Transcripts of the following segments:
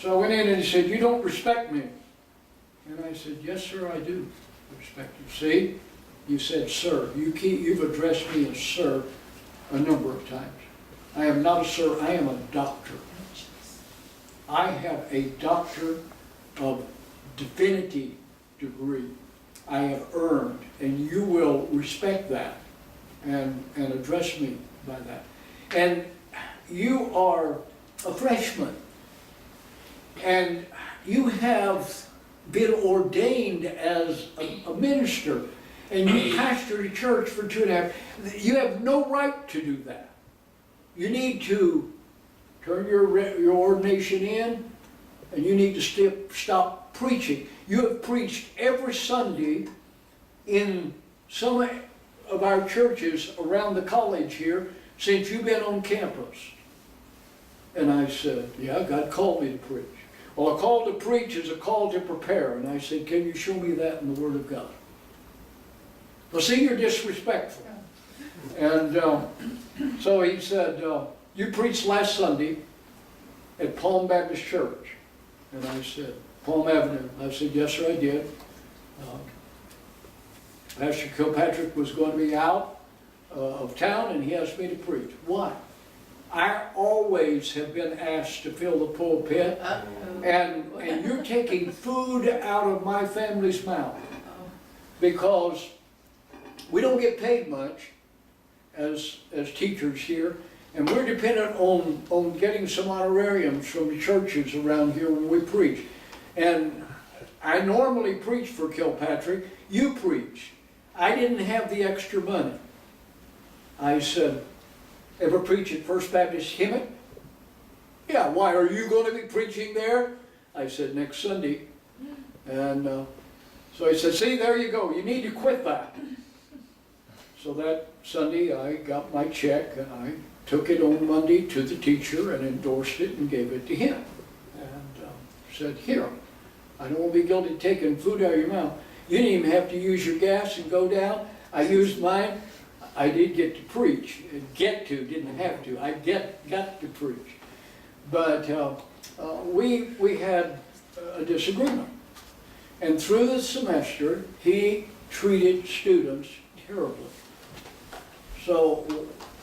So I went in and he said, "You don't respect me." And I said, "Yes, sir, I do respect you." "See, you said sir. You've addressed me as sir a number of times. I am not a sir, I am a doctor. I have a doctor of divinity degree. I have earned, and you will respect that and address me by that. And you are a freshman, and you have been ordained as a minister, and you pastor a church for 2.5. You have no right to do that. You need to turn your ordination in, and you need to stop preaching. You have preached every Sunday in some of our churches around the college here since you've been on campus." And I said, "Yeah, God called me to preach." "Well, a call to preach is a call to prepare." And I said, "Can you show me that in the Word of God?" "Well, see, you're disrespectful." And so he said, "You preached last Sunday at Palm Baptist Church." And I said, "Palm Avenue." I said, "Yes, sir, I did. Pastor Kilpatrick was going to be out of town, and he asked me to preach." "Why?" "I always have been asked to fill the pulpit, and you're taking food out of my family's mouth, because we don't get paid much as teachers here, and we're dependent on getting some honorariums from the churches around here when we preach. And I normally preach for Kilpatrick. You preach. I didn't have the extra money." I said, "Ever preach at First Baptist Hemet?" "Yeah, why, are you going to be preaching there?" I said, "Next Sunday." And so he said, "See, there you go. You need to quit that." So that Sunday I got my check, and I took it on Monday to the teacher and endorsed it and gave it to him. And said, "Here, I don't want to be guilty of taking food out of your mouth. You didn't even have to use your gas and go down. I used mine. I did get to preach. Didn't have to. I got to preach." But we had a disagreement. And through the semester, he treated students terribly. So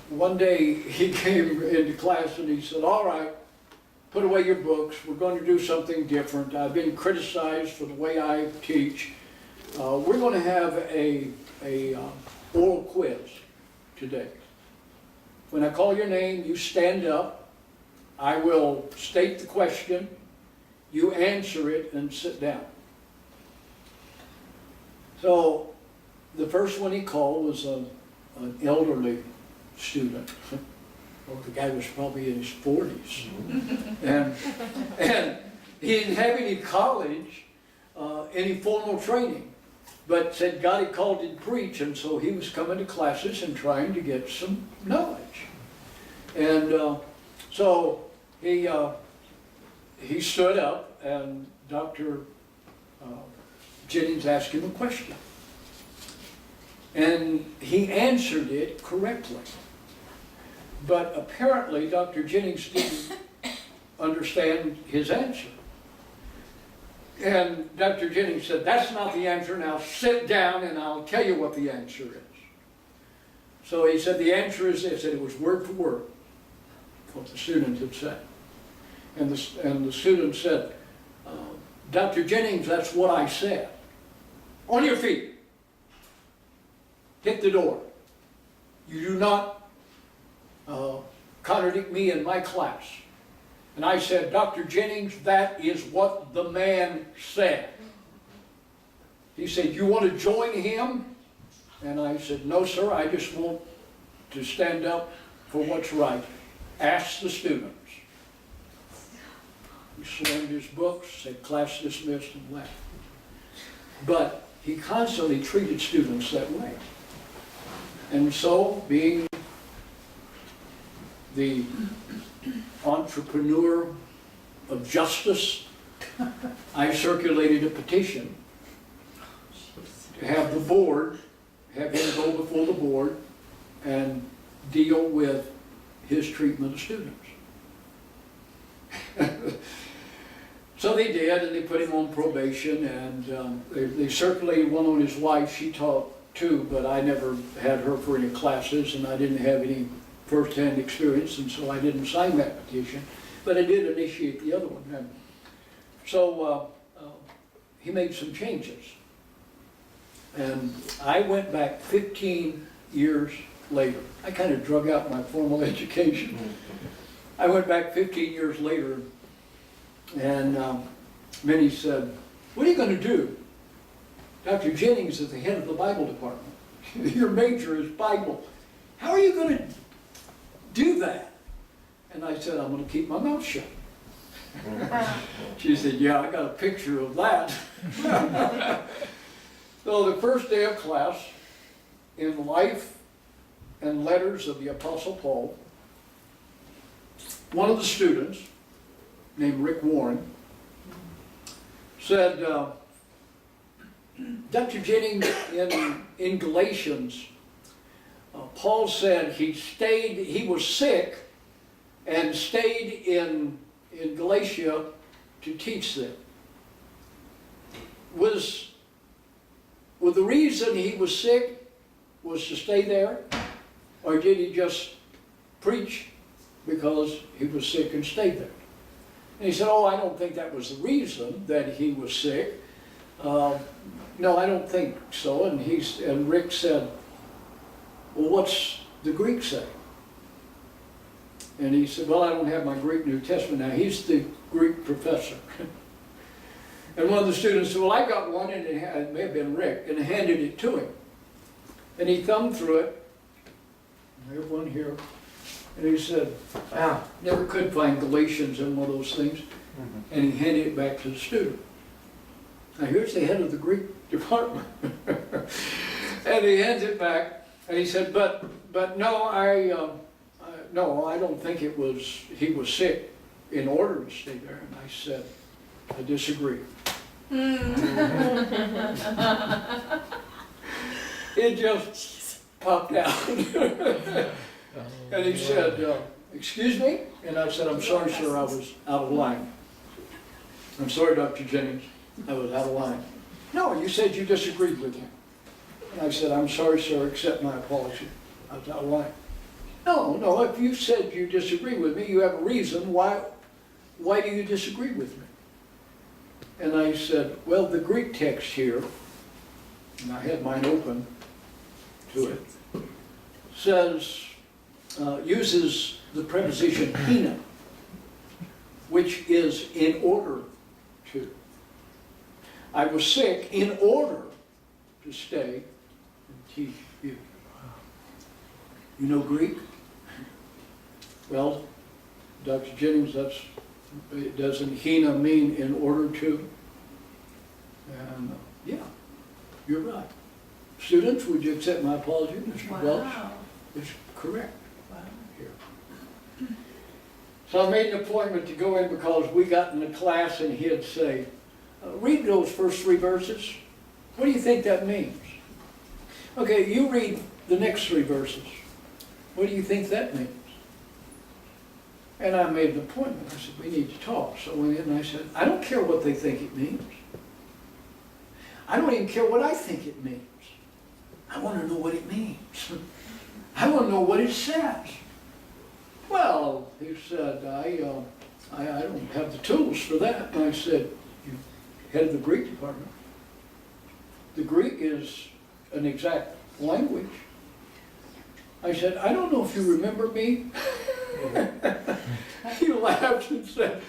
one day he came into class and he said, "All right, put away your books. We're going to do something different. I've been criticized for the way I teach. We're going to have a oral quiz today. When I call your name, you stand up. I will state the question. You answer it and sit down." So the first one he called was an elderly student. Well, the guy was probably in his 40s. And he didn't have any college, any formal training, but said God had called him to preach, and so he was coming to classes and trying to get some knowledge. And so he stood up, and Dr. Jennings asked him a question. And he answered it correctly. But apparently Dr. Jennings didn't understand his answer. And Dr. Jennings said, "That's not the answer. Now sit down and I'll tell you what the answer is." So he said, "The answer is this," and it was word for word what the student had said. And the student said, "Dr. Jennings, that's what I said. On your feet. Hit the door. You do not contradict me in my class." And I said, "Dr. Jennings, that is what the man said." He said, "You want to join him?" And I said, "No, sir, I just want to stand up for what's right. Ask the students." He slammed his books, said, "Class dismissed," and left. But he constantly treated students that way. And so, being the entrepreneur of justice, I circulated a petition to have the board, have him go before the board and deal with his treatment of students. So they did, and they put him on probation, and they circulated one on his wife. She taught too, but I never had her for any classes, and I didn't have any first-hand experience, and so I didn't sign that petition. But I did initiate the other one. And so he made some changes. And I went back 15 years later. I kind of drug out my formal education. I went back 15 years later, and Minnie said, "What are you going to do? Dr. Jennings is the head of the Bible department. Your major is Bible. How are you going to do that?" And I said, "I'm going to keep my mouth shut." She said, "Yeah, I got a picture of that." So the first day of class in Life and Letters of the Apostle Paul, one of the students, named Rick Warren, said, "Dr. Jennings, in Galatians, Paul said he was sick and stayed in Galatia to teach them. Was the reason he was sick was to stay there, or did he just preach because he was sick and stayed there?" And he said, "Oh, I don't think that was the reason that he was sick. No, I don't think so." And Rick said, "Well, what's the Greek say?" And he said, "Well, I don't have my Greek New Testament now." He's the Greek professor. And one of the students said, "Well, I got one," and it may have been Rick, and handed it to him. And he thumbed through it. I have one here. And he said, "Never could find Galatians in one of those things." And he handed it back to the student. Now here's the head of the Greek department. And he hands it back, and he said, but no, I don't think he was sick in order to stay there." And I said, "I disagree." It just popped out. And he said, "Excuse me?" And I said, "I'm sorry, sir, I was out of line." "I'm sorry, Dr. Jennings, I was out of line." "No, you said you disagreed with him." And I said, "I'm sorry, sir, accept my apology. I was out of line." No, if you said you disagree with me, you have a reason. Why do you disagree with me?" And I said, "Well, the Greek text here," and I had mine open to it, says, uses the preposition hina, which is in order to. I was sick in order to stay and teach you. You know Greek? Well, Dr. Jennings, doesn't hina mean in order to? And yeah, you're right. Students, would you accept my apology? Mr. Welch is correct. Here. So I made an appointment to go in because we got in the class and he'd say, "Read those first 3 verses. What do you think that means?" "Okay, you read the next 3 verses. What do you think that means?" And I made an appointment. I said, "We need to talk." So I went in and I said, "I don't care what they think it means. I don't even care what I think it means. I want to know what it means. I want to know what it says." "Well," he said, I don't have the tools for that." And I said, "You head of the Greek department. The Greek is an exact language." I said, "I don't know if you remember me." He laughed and said,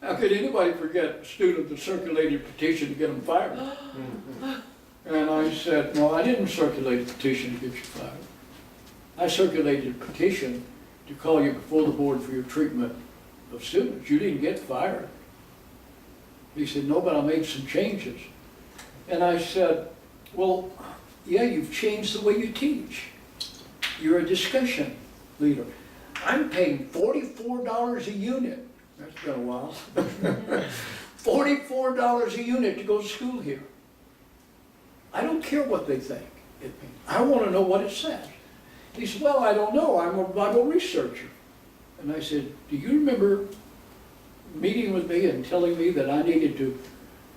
"How could anybody forget a student that circulated a petition to get him fired?" And I said, "No, I didn't circulate a petition to get you fired. I circulated a petition to call you before the board for your treatment of students. You didn't get fired." He said, "No, but I made some changes." And I said, "Well, yeah, you've changed the way you teach. You're a discussion leader. I'm paying $44 a unit." That's been a while. $44 a unit to go to school here. I don't care what they think it means. I want to know what it says. He said, "Well, I don't know. I'm a Bible researcher." And I said, "Do you remember meeting with me and telling me that I needed to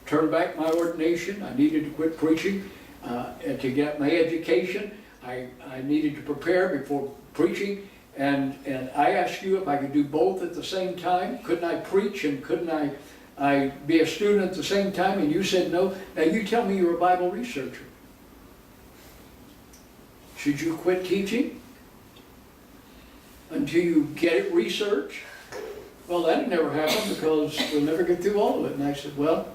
turn back my ordination, I needed to quit preaching, and to get my education. I needed to prepare before preaching, and I asked you if I could do both at the same time. Couldn't I preach and couldn't I be a student at the same time? And you said no. Now you tell me you're a Bible researcher. Should you quit teaching until you get it researched? Well, that'd never happen because we'll never get through all of it. And I said, well,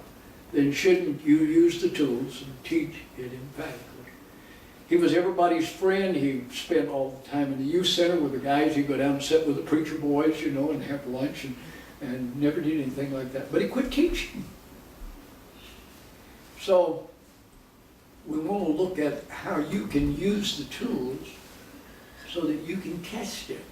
then shouldn't you use the tools and teach it emphatically? He was everybody's friend. He spent all the time in the youth center with the guys. He'd go down and sit with the preacher boys, you know, and have lunch, and never did anything like that. But he quit teaching. So we want to look at how you can use the tools so that you can test it.